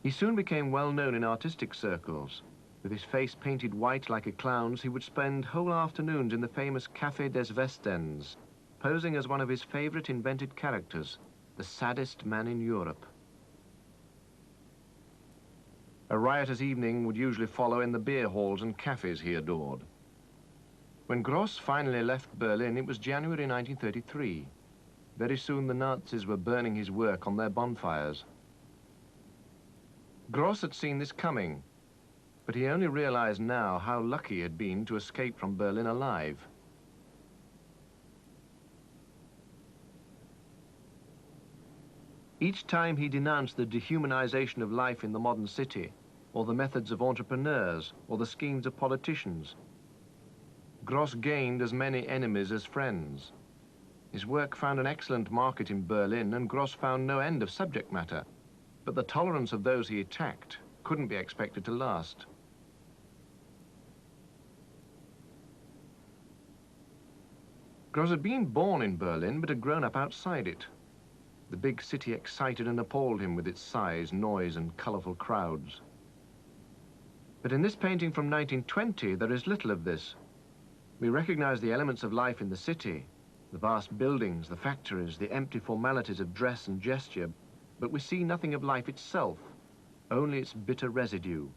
He soon became well known in artistic circles. With his face painted white like a clown's, he would spend whole afternoons in the famous Café des Westends, posing as one of his favorite invented characters, the saddest man in Europe. A riotous evening would usually follow in the beer halls and cafes he adored. When Grosz finally left Berlin, it was January 1933. Very soon the Nazis were burning his work on their bonfires. Grosz had seen this coming, but he only realized now how lucky he had been to escape from Berlin alive. Each time he denounced the dehumanization of life in the modern city, or the methods of entrepreneurs, or the schemes of politicians, Grosz gained as many enemies as friends. His work found an excellent market in Berlin, and Grosz found no end of subject matter, but the tolerance of those he attacked couldn't be expected to last. Grosz had been born in Berlin, but had grown up outside it. The big city excited and appalled him with its size, noise, and colorful crowds. But in this painting from 1920, there is little of this. We recognize the elements of life in the city, the vast buildings, the factories, the empty formalities of dress and gesture, but we see nothing of life itself, only its bitter residue.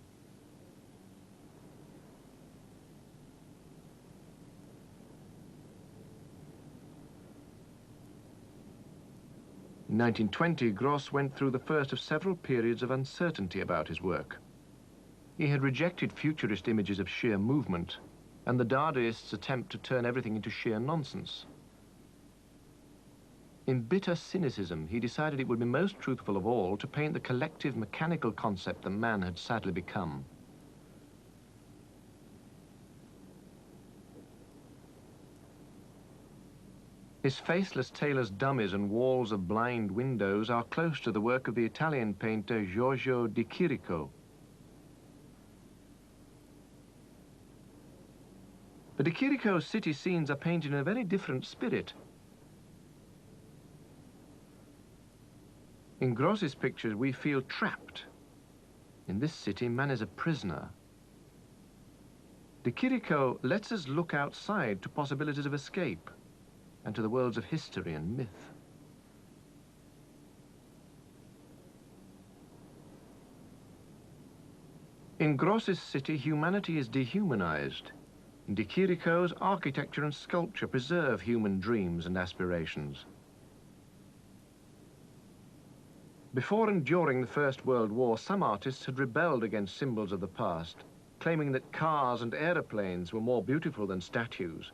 In 1920, Grosz went through the first of several periods of uncertainty about his work. He had rejected futurist images of sheer movement and the Dadaists' attempt to turn everything into sheer nonsense. In bitter cynicism, he decided it would be most truthful of all to paint the collective mechanical concept that man had sadly become. His faceless tailor's dummies and walls of blind windows are close to the work of the Italian painter Giorgio di Chirico. But di Chirico's city scenes are painted in a very different spirit. In Grosz's pictures, we feel trapped. In this city, man is a prisoner. Di Chirico lets us look outside to possibilities of escape and to the worlds of history and myth. In Grosz's city, humanity is dehumanized. In di Chirico's, architecture and sculpture preserve human dreams and aspirations. Before and during the First World War, some artists had rebelled against symbols of the past, claiming that cars and aeroplanes were more beautiful than statues.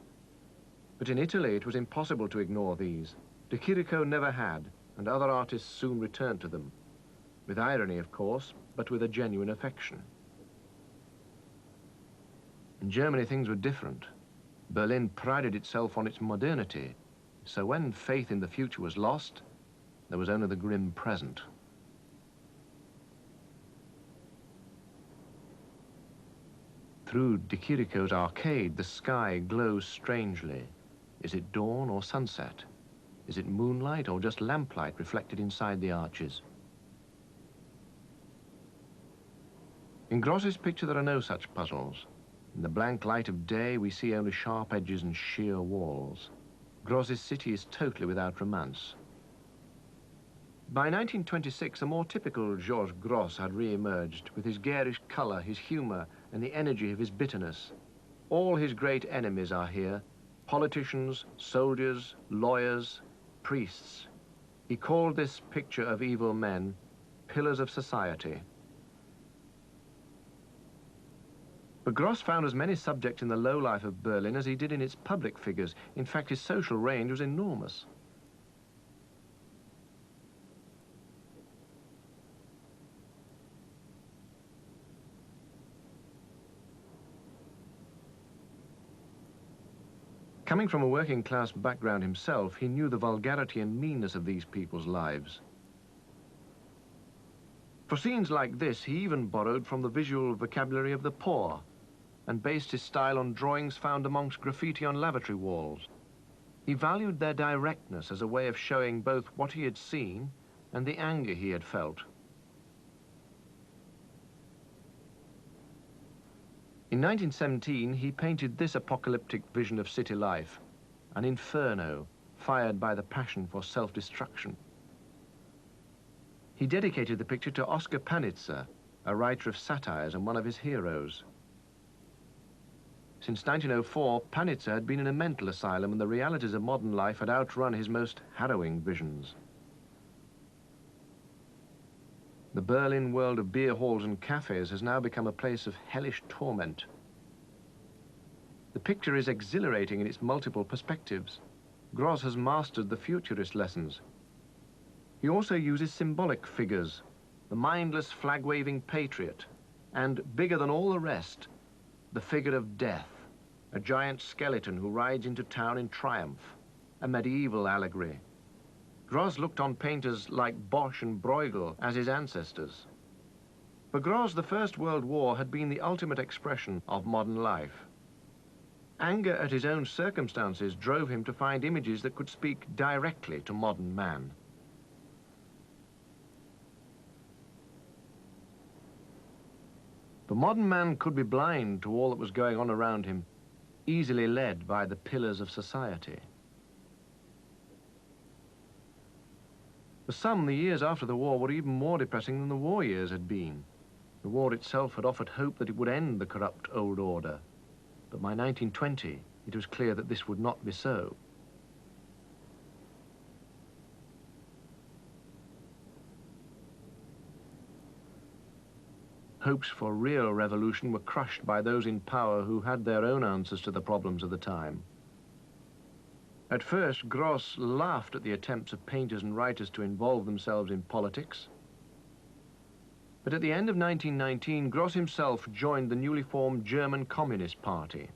But in Italy, it was impossible to ignore these. Di Chirico never had, and other artists soon returned to them. With irony, of course, but with a genuine affection. In Germany, things were different. Berlin prided itself on its modernity, so when faith in the future was lost, there was only the grim present. Through di Chirico's arcade, the sky glows strangely. Is it dawn or sunset? Is it moonlight or just lamplight reflected inside the arches? In Grosz's picture, there are no such puzzles. In the blank light of day, we see only sharp edges and sheer walls. Grosz's city is totally without romance. By 1926, a more typical George Grosz had re-emerged, with his garish color, his humor, and the energy of his bitterness. All his great enemies are here: politicians, soldiers, lawyers, priests. He called this picture of evil men pillars of society. But Grosz found as many subjects in the low life of Berlin as he did in its public figures. In fact, his social range was enormous. Coming from a working-class background himself, he knew the vulgarity and meanness of these people's lives. For scenes like this, he even borrowed from the visual vocabulary of the poor and based his style on drawings found amongst graffiti on lavatory walls. He valued their directness as a way of showing both what he had seen and the anger he had felt. In 1917, he painted this apocalyptic vision of city life, an inferno fired by the passion for self-destruction. He dedicated the picture to Oskar Panizza, a writer of satires and one of his heroes. Since 1904, Panizza had been in a mental asylum and the realities of modern life had outrun his most harrowing visions. The Berlin world of beer halls and cafes has now become a place of hellish torment. The picture is exhilarating in its multiple perspectives. Grosz has mastered the futurist lessons. He also uses symbolic figures, the mindless flag-waving patriot, and, bigger than all the rest, the figure of death, a giant skeleton who rides into town in triumph, a medieval allegory. Grosz looked on painters like Bosch and Bruegel as his ancestors. For Grosz, the First World War had been the ultimate expression of modern life. Anger at his own circumstances drove him to find images that could speak directly to modern man. The modern man could be blind to all that was going on around him, easily led by the pillars of society. For some, the years after the war were even more depressing than the war years had been. The war itself had offered hope that it would end the corrupt old order. But by 1920, it was clear that this would not be so. Hopes for real revolution were crushed by those in power who had their own answers to the problems of the time. At first, Grosz laughed at the attempts of painters and writers to involve themselves in politics. But at the end of 1919, Grosz himself joined the newly formed German Communist Party.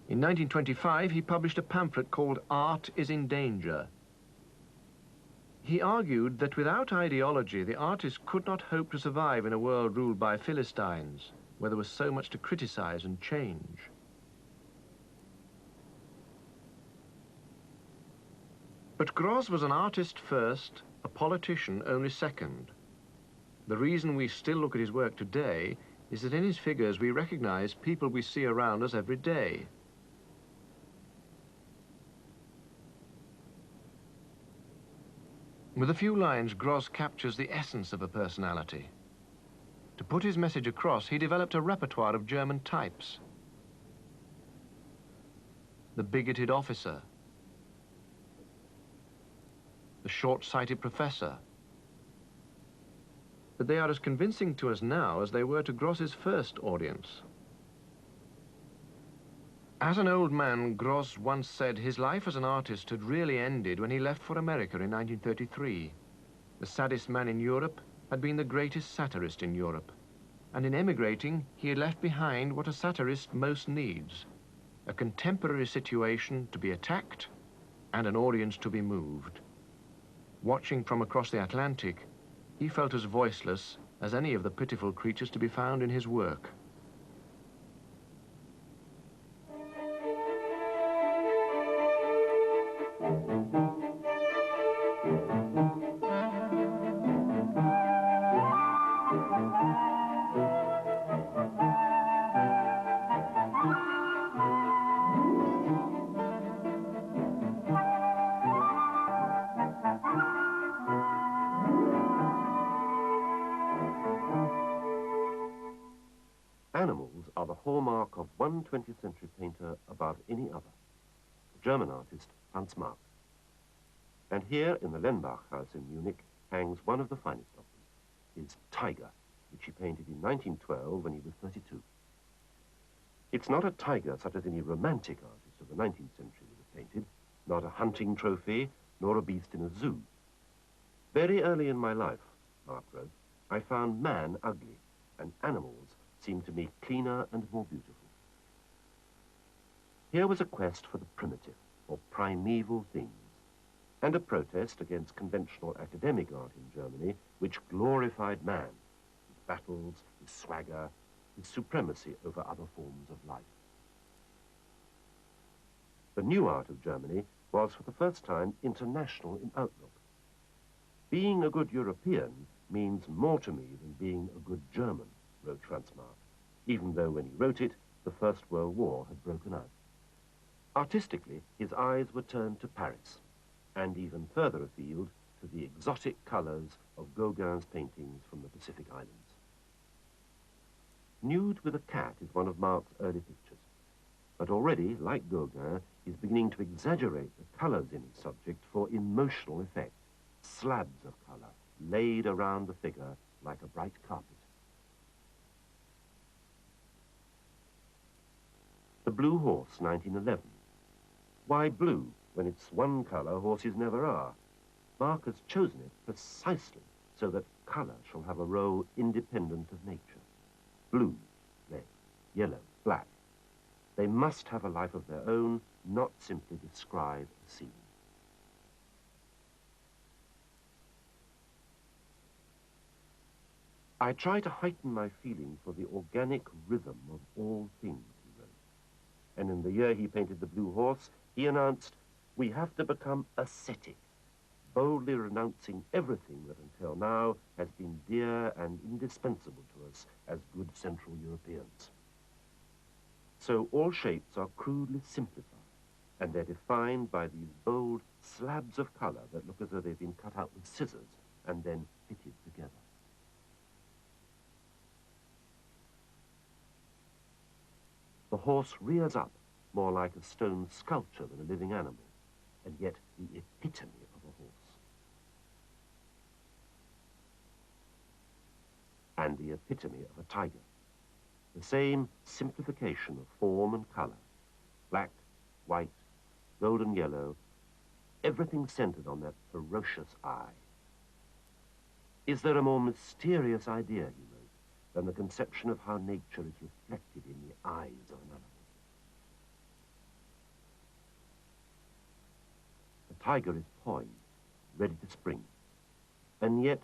In 1925, he published a pamphlet called Art is in Danger. He argued that without ideology, the artist could not hope to survive in a world ruled by Philistines, where there was so much to criticize and change. But Grosz was an artist first, a politician only second. The reason we still look at his work today is that in his figures we recognize people we see around us every day. With a few lines, Grosz captures the essence of a personality. To put his message across, he developed a repertoire of German types. The bigoted officer, the short-sighted professor. But they are as convincing to us now as they were to Grosz's first audience. As an old man, Grosz once said his life as an artist had really ended when he left for America in 1933. The saddest man in Europe had been the greatest satirist in Europe. And in emigrating, he had left behind what a satirist most needs: a contemporary situation to be attacked and an audience to be moved. Watching from across the Atlantic, he felt as voiceless as any of the pitiful creatures to be found in his work. Animals are the hallmark of one 20th century painter above any other, the German artist Franz Marc. And here in the Lenbach house in Munich hangs one of the finest of them, his tiger, which he painted in 1912 when he was 32. It's not a tiger such as any romantic artist of the 19th century would have painted, not a hunting trophy, nor a beast in a zoo. Very early in my life, Marc wrote, I found man ugly and animals seemed to me cleaner and more beautiful. Here was a quest for the primitive, or primeval things, and a protest against conventional academic art in Germany, which glorified man, his battles, his swagger, his supremacy over other forms of life. The new art of Germany was for the first time international in outlook. Being a good European means more to me than being a good German, wrote Franz Marc, even though when he wrote it, the First World War had broken out. Artistically, his eyes were turned to Paris, and even further afield to the exotic colors of Gauguin's paintings from the Pacific Islands. Nude with a Cat is one of Marc's early pictures, but already, like Gauguin, he's beginning to exaggerate the colors in his subject for emotional effect, slabs of color laid around the figure like a bright carpet. The Blue Horse, 1911. Why blue, when it's one color horses never are? Marc has chosen it precisely so that color shall have a role independent of nature. Blue, red, yellow, black. They must have a life of their own, not simply describe a scene. I try to heighten my feeling for the organic rhythm of all things, he wrote. And in the year he painted the Blue Horse, he announced, "We have to become ascetic, boldly renouncing everything that until now has been dear and indispensable to us as good Central Europeans." So all shapes are crudely simplified, and they're defined by these bold slabs of color that look as though they've been cut out with scissors and then fitted together. The horse rears up more like a stone sculpture than a living animal, and yet the epitome of a horse. And the epitome of a tiger. The same simplification of form and color, black, white, golden yellow, everything centered on that ferocious eye. Is there a more mysterious idea, he wrote, than the conception of how nature is reflected in the eyes of an animal? The tiger is poised, ready to spring. And yet,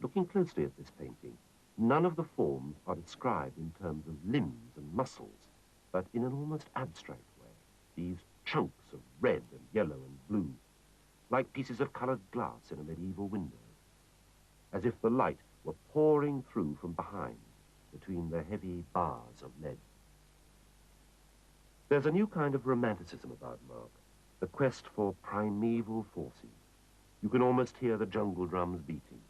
looking closely at this painting, none of the forms are described in terms of limbs and muscles, but in an almost abstract way, these chunks of red and yellow and blue, like pieces of colored glass in a medieval window, as if the light were pouring through from behind, between the heavy bars of lead. There's a new kind of romanticism about Marc, the quest for primeval forces. You can almost hear the jungle drums beating.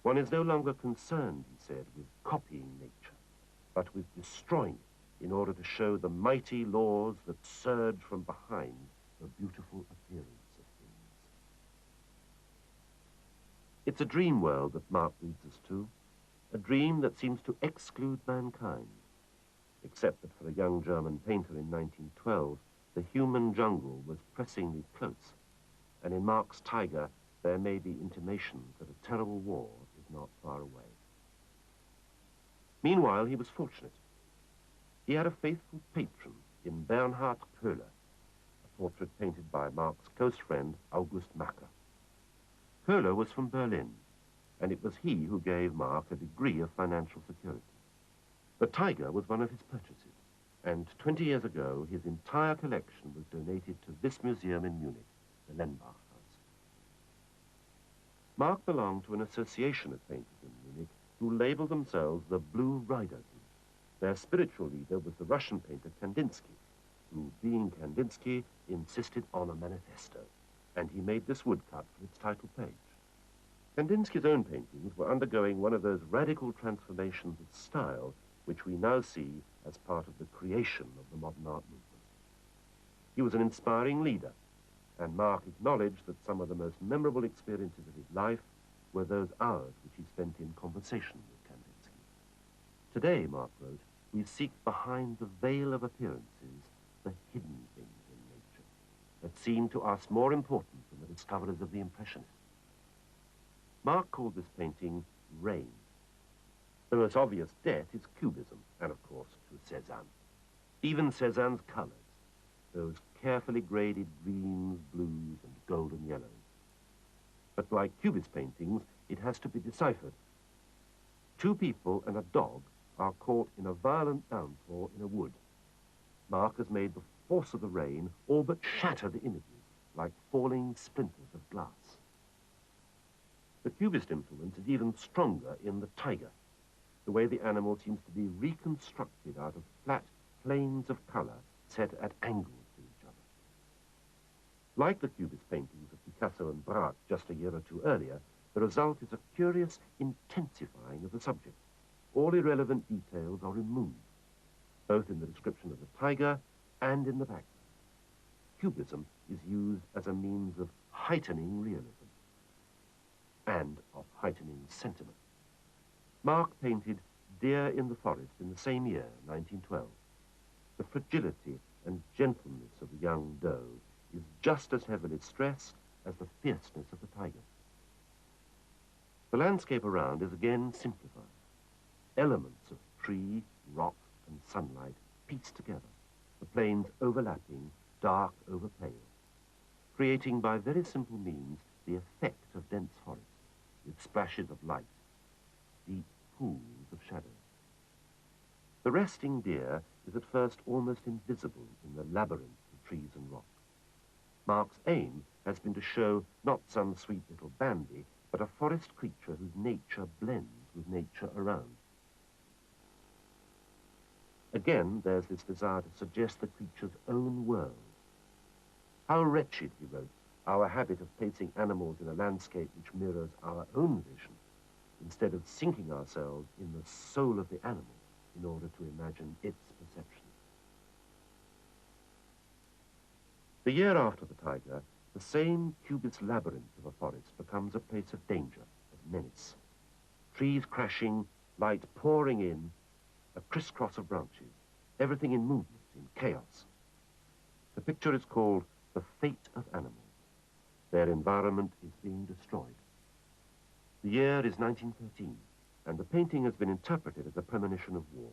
One is no longer concerned, he said, with copying nature, but with destroying it in order to show the mighty laws that surge from behind the beautiful appearance of things. It's a dream world that Marc leads us to, a dream that seems to exclude mankind, except that for a young German painter in 1912, the human jungle was pressingly close, and in Marc's Tiger, there may be intimations that a terrible war is not far away. Meanwhile, he was fortunate. He had a faithful patron in Bernhard Köhler, a portrait painted by Marc's close friend, August Macke. Köhler was from Berlin, and it was he who gave Marc a degree of financial security. The tiger was one of his purchases, and 20 years ago, his entire collection was donated to this museum in Munich, the Lenbach House. Marc belonged to an association of painters in Munich who labeled themselves the Blue Rider Group. Their spiritual leader was the Russian painter Kandinsky, who, being Kandinsky, insisted on a manifesto, and he made this woodcut for its title page. Kandinsky's own paintings were undergoing one of those radical transformations of style which we now see as part of the creation of the modern art movement. He was an inspiring leader, and Marc acknowledged that some of the most memorable experiences of his life were those hours which he spent in conversation with Kandinsky. Today, Marc wrote, we seek behind the veil of appearances the hidden things in nature that seem to us more important than the discoverers of the Impressionists. Marc called this painting Rain. The most obvious death is Cubism, and of course to Cézanne. Even Cézanne's colors, those carefully graded greens, blues, and golden yellows. But like Cubist paintings, it has to be deciphered. Two people and a dog are caught in a violent downpour in a wood. Marc has made the force of the rain all but shatter the images like falling splinters of glass. The Cubist influence is even stronger in the tiger. The way the animal seems to be reconstructed out of flat planes of colour set at angles to each other. Like the Cubist paintings of Picasso and Braque just a year or two earlier, the result is a curious intensifying of the subject. All irrelevant details are removed, both in the description of the tiger and in the background. Cubism is used as a means of heightening realism and of heightening sentiment. Marc painted Deer in the Forest in the same year, 1912. The fragility and gentleness of the young doe is just as heavily stressed as the fierceness of the tiger. The landscape around is again simplified. Elements of tree, rock, and sunlight pieced together, the plains overlapping, dark over pale, creating by very simple means the effect of dense forest, with splashes of light, deep pools of shadow. The resting deer is at first almost invisible in the labyrinth of trees and rock. Marc's aim has been to show not some sweet little Bambi, but a forest creature whose nature blends with nature around. Again, there's this desire to suggest the creature's own world. How wretched, he wrote, our habit of placing animals in a landscape which mirrors our own vision, instead of sinking ourselves in the soul of the animal in order to imagine its perception. The year after the tiger, the same Cubist labyrinth of a forest becomes a place of danger, of menace. Trees crashing, light pouring in, a crisscross of branches, everything in movement, in chaos. The picture is called The Fate of Animals. Their environment is being destroyed. The year is 1913, and the painting has been interpreted as a premonition of war.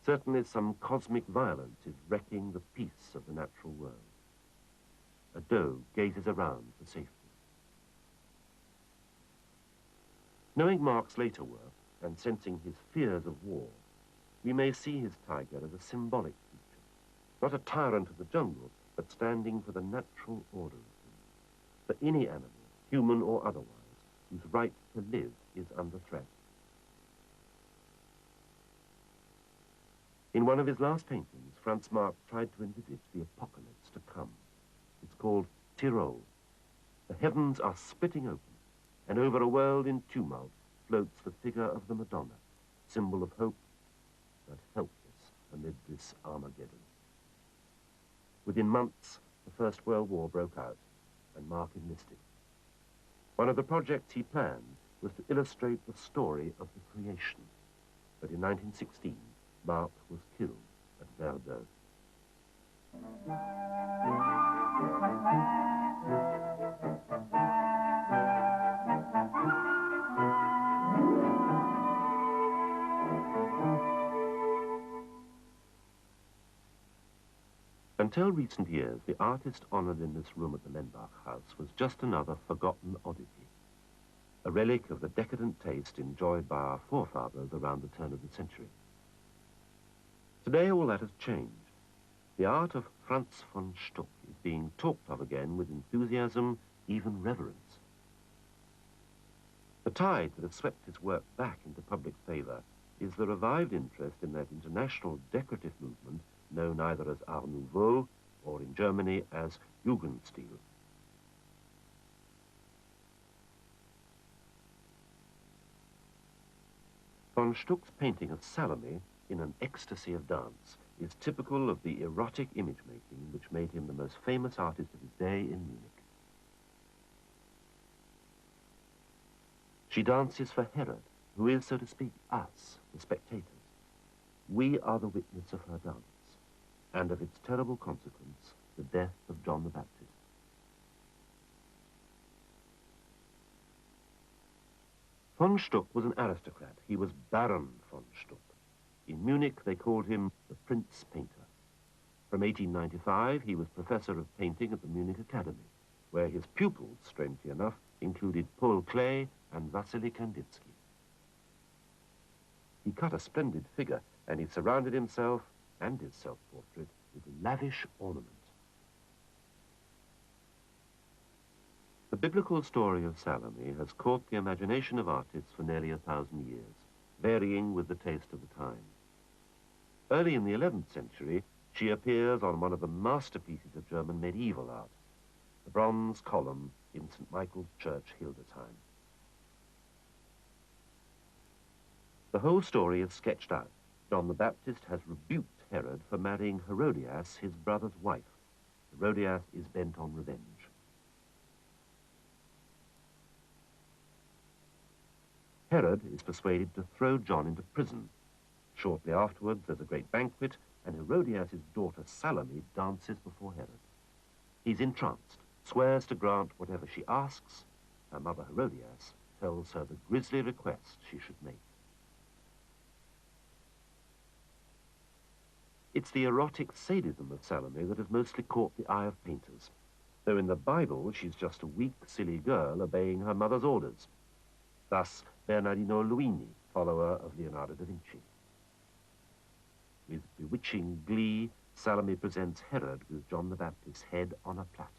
Certainly some cosmic violence is wrecking the peace of the natural world. A doe gazes around for safety. Knowing Marc's later work and sensing his fears of war, we may see his tiger as a symbolic feature, not a tyrant of the jungle, but standing for the natural order of things, for any animal, human or otherwise, whose right to live is under threat. In one of his last paintings, Franz Marc tried to envisage the apocalypse to come. It's called Tyrol. The heavens are splitting open, and over a world in tumult floats the figure of the Madonna, symbol of hope, but helpless amid this Armageddon. Within months, the First World War broke out, and Marc enlisted. One of the projects he planned was to illustrate the story of the creation, but in 1916, Marc was killed at Verdun. Until recent years, the artist honored in this room at the Lenbach House was just another forgotten oddity, a relic of the decadent taste enjoyed by our forefathers around the turn of the century. Today, all that has changed. The art of Franz Von Stuck is being talked of again with enthusiasm, even reverence. The tide that has swept his work back into public favor is the revived interest in that international decorative movement known either as Art Nouveau or in Germany as Jugendstil. Von Stuck's painting of Salome in an ecstasy of dance is typical of the erotic image-making which made him the most famous artist of his day in Munich. She dances for Herod, who is, so to speak, us, the spectators. We are the witness of her dance, and of its terrible consequence, the death of John the Baptist. Von Stuck was an aristocrat. He was Baron von Stuck. In Munich, they called him the Prince Painter. From 1895, he was professor of painting at the Munich Academy, where his pupils, strangely enough, included Paul Klee and Wassily Kandinsky. He cut a splendid figure, and he surrounded himself and his self-portrait with lavish ornament. The biblical story of Salome has caught the imagination of artists for nearly 1,000 years, varying with the taste of the time. Early in the 11th century, she appears on one of the masterpieces of German medieval art, the bronze column in St. Michael's Church, Hildesheim. The whole story is sketched out. John the Baptist has rebuked Herod for marrying Herodias, his brother's wife. Herodias is bent on revenge. Herod is persuaded to throw John into prison. Shortly afterwards, there's a great banquet, and Herodias' daughter Salome dances before Herod. He's entranced, swears to grant whatever she asks. Her mother Herodias tells her the grisly request she should make. It's the erotic sadism of Salome that has mostly caught the eye of painters, though in the Bible she's just a weak, silly girl obeying her mother's orders. Thus, Bernardino Luini, follower of Leonardo da Vinci. With bewitching glee, Salome presents Herod with John the Baptist's head on a platter.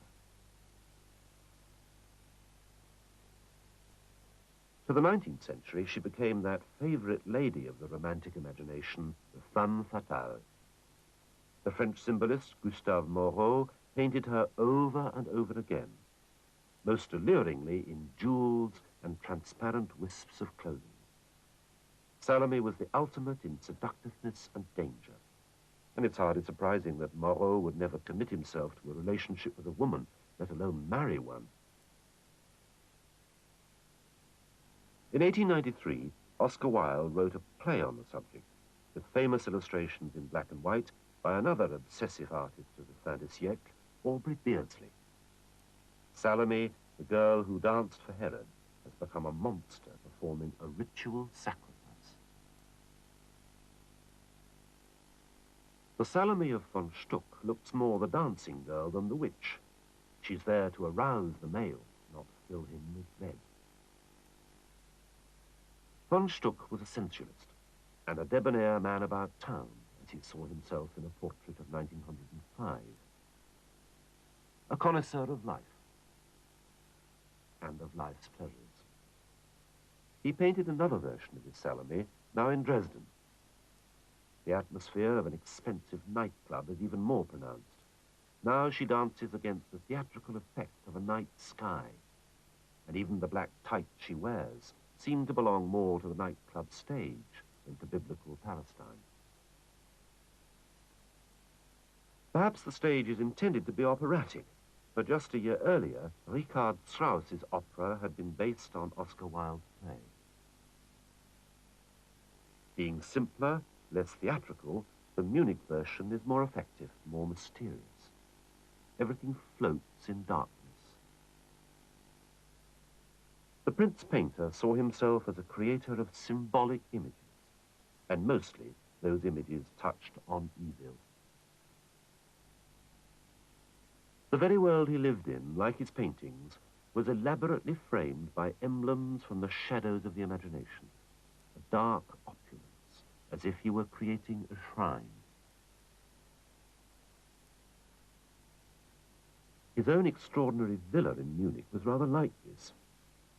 To the 19th century, she became that favorite lady of the romantic imagination, the femme fatale. The French symbolist Gustave Moreau painted her over and over again, most alluringly in jewels and transparent wisps of clothing. Salome was the ultimate in seductiveness and danger, and it's hardly surprising that Moreau would never commit himself to a relationship with a woman, let alone marry one. In 1893, Oscar Wilde wrote a play on the subject, with famous illustrations in black and white by another obsessive artist of the fin de siècle, Aubrey Beardsley. Salome, the girl who danced for Herod, has become a monster performing a ritual sacrifice. The Salome of Von Stuck looks more the dancing girl than the witch. She's there to arouse the male, not fill him with dread. Von Stuck was a sensualist and a debonair man about town, as he saw himself in a portrait of 1905. A connoisseur of life and of life's pleasures. He painted another version of his Salome, now in Dresden. The atmosphere of an expensive nightclub is even more pronounced. Now she dances against the theatrical effect of a night sky, and even the black tights she wears seem to belong more to the nightclub stage than to biblical Palestine. Perhaps the stage is intended to be operatic, for just a year earlier, Richard Strauss's opera had been based on Oscar Wilde's play. Being simpler, less theatrical, the Munich version is more effective, more mysterious. Everything floats in darkness. The Prince painter saw himself as a creator of symbolic images, and mostly those images touched on evil. The very world he lived in, like his paintings, was elaborately framed by emblems from the shadows of the imagination, a dark opulence, as if he were creating a shrine. His own extraordinary villa in Munich was rather like this,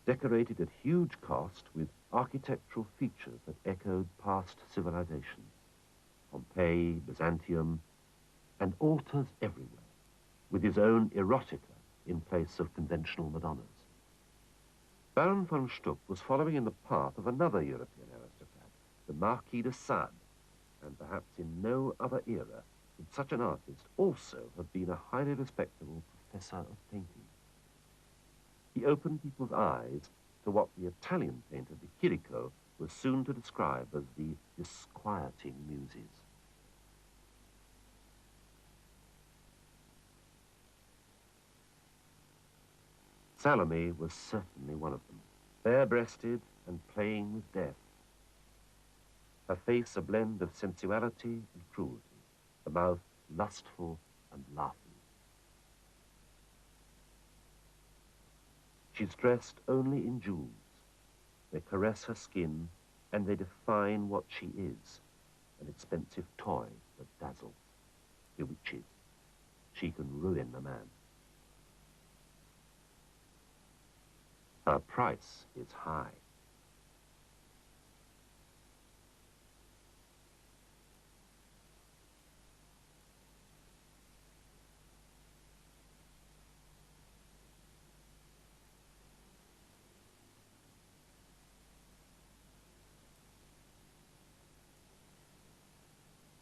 decorated at huge cost with architectural features that echoed past civilizations, Pompeii, Byzantium, and altars everywhere, with his own erotica in place of conventional Madonnas. Baron von Stuck was following in the path of another European aristocrat, the Marquis de Sade, and perhaps in no other era would such an artist also have been a highly respectable professor of painting. He opened people's eyes to what the Italian painter de Chirico was soon to describe as the disquieting muses. Salome was certainly one of them, bare-breasted and playing with death. Her face a blend of sensuality and cruelty, the mouth lustful and laughing. She's dressed only in jewels. They caress her skin, and they define what she is, an expensive toy that dazzles, bewitches. She can ruin a man. Her price is high.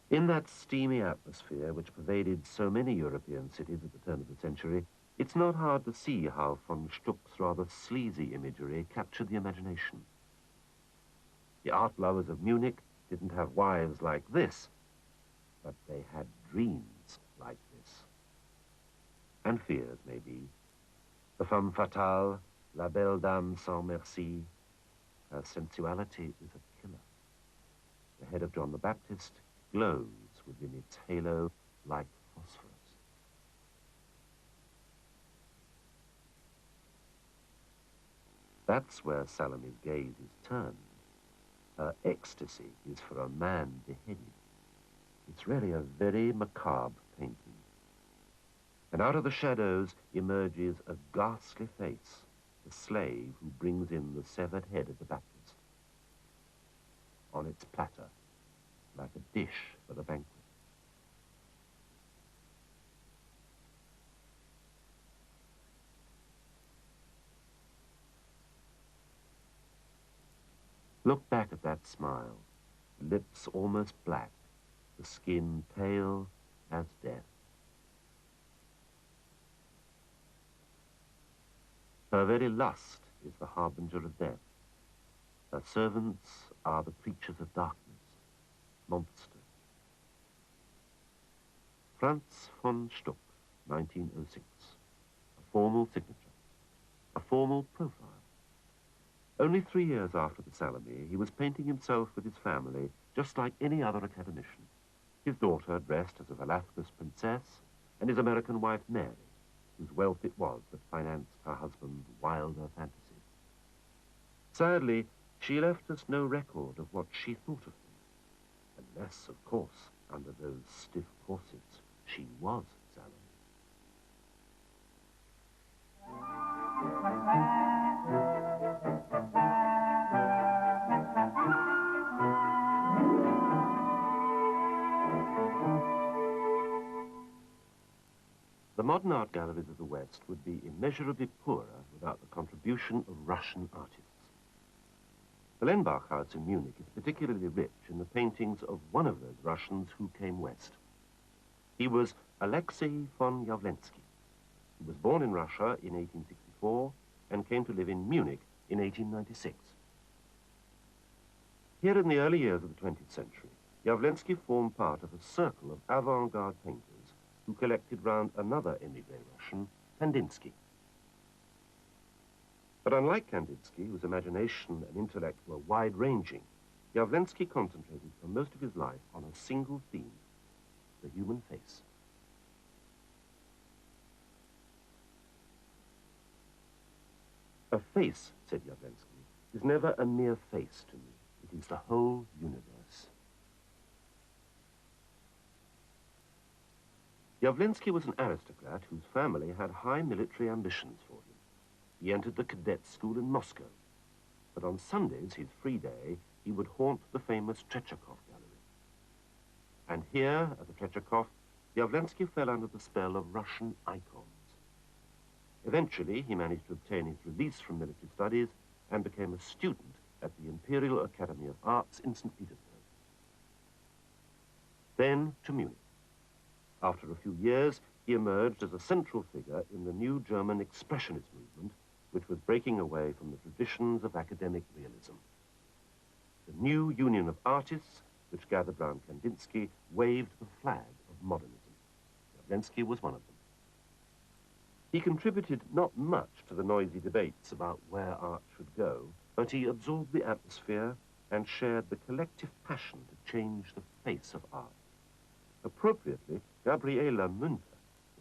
In that steamy atmosphere which pervaded so many European cities at the turn of the century, it's not hard to see how von Stuck's rather sleazy imagery captured the imagination. The art lovers of Munich didn't have wives like this, but they had dreams like this. And fears, maybe. The femme fatale, la belle dame sans merci, her sensuality is a killer. The head of John the Baptist glows within its halo like phosphorus. That's where Salome's gaze is turned. Her ecstasy is for a man beheaded. It's really a very macabre painting. And out of the shadows emerges a ghastly face, the slave who brings in the severed head of the Baptist. On its platter, like a dish for the banquet. Look back at that smile, lips almost black, the skin pale as death. Her very lust is the harbinger of death. Her servants are the creatures of darkness, monsters. Franz Von Stuck, 1906. A formal signature, a formal profile. Only 3 years after the Salome, he was painting himself with his family, just like any other academician. His daughter dressed as a Velasquez princess, and his American wife Mary, whose wealth it was that financed her husband's wilder fantasies. Sadly, she left us no record of what she thought of them, unless, of course, under those stiff corsets, she was Salome. The modern art galleries of the West would be immeasurably poorer without the contribution of Russian artists. The Lenbach House in Munich is particularly rich in the paintings of one of those Russians who came west. He was Alexei Von Jawlensky. He was born in Russia in 1864 and came to live in Munich in 1896. Here in the early years of the 20th century, Jawlensky formed part of a circle of avant-garde painters who collected round another emigre Russian, Kandinsky. But unlike Kandinsky, whose imagination and intellect were wide-ranging, Jawlensky concentrated for most of his life on a single theme, the human face. A face, said Jawlensky, is never a mere face to me. It is the whole universe. Jawlensky was an aristocrat whose family had high military ambitions for him. He entered the cadet school in Moscow, but on Sundays, his free day, he would haunt the famous Tretyakov gallery. And here, at the Tretyakov, Jawlensky fell under the spell of Russian icons. Eventually, he managed to obtain his release from military studies and became a student at the Imperial Academy of Arts in St. Petersburg. Then to Munich. After a few years, he emerged as a central figure in the new German expressionist movement, which was breaking away from the traditions of academic realism. The new union of artists, which gathered round Kandinsky, waved the flag of modernism. Jawlensky was one of them. He contributed not much to the noisy debates about where art should go, but he absorbed the atmosphere and shared the collective passion to change the face of art. Appropriately, Gabriela Münter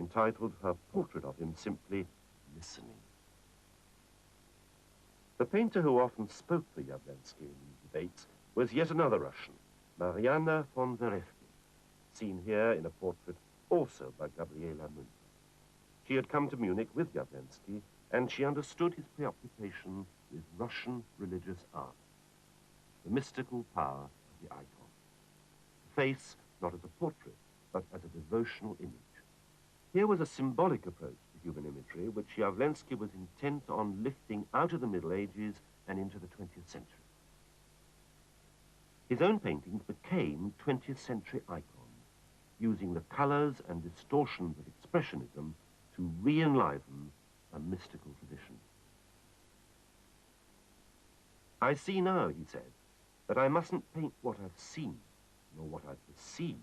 entitled her portrait of him simply, Listening. The painter who often spoke for Jawlensky in these debates was yet another Russian, Marianna von Verefkin, seen here in a portrait also by Gabriela Münter. She had come to Munich with Jawlensky and she understood his preoccupation with Russian religious art, the mystical power of the icon. The face not as a portrait, but as a devotional image. Here was a symbolic approach to human imagery, which Jawlensky was intent on lifting out of the Middle Ages and into the 20th century. His own paintings became 20th century icons, using the colors and distortions of expressionism to re-enliven a mystical tradition. I see now, he said, that I mustn't paint what I've seen, nor what I've perceived,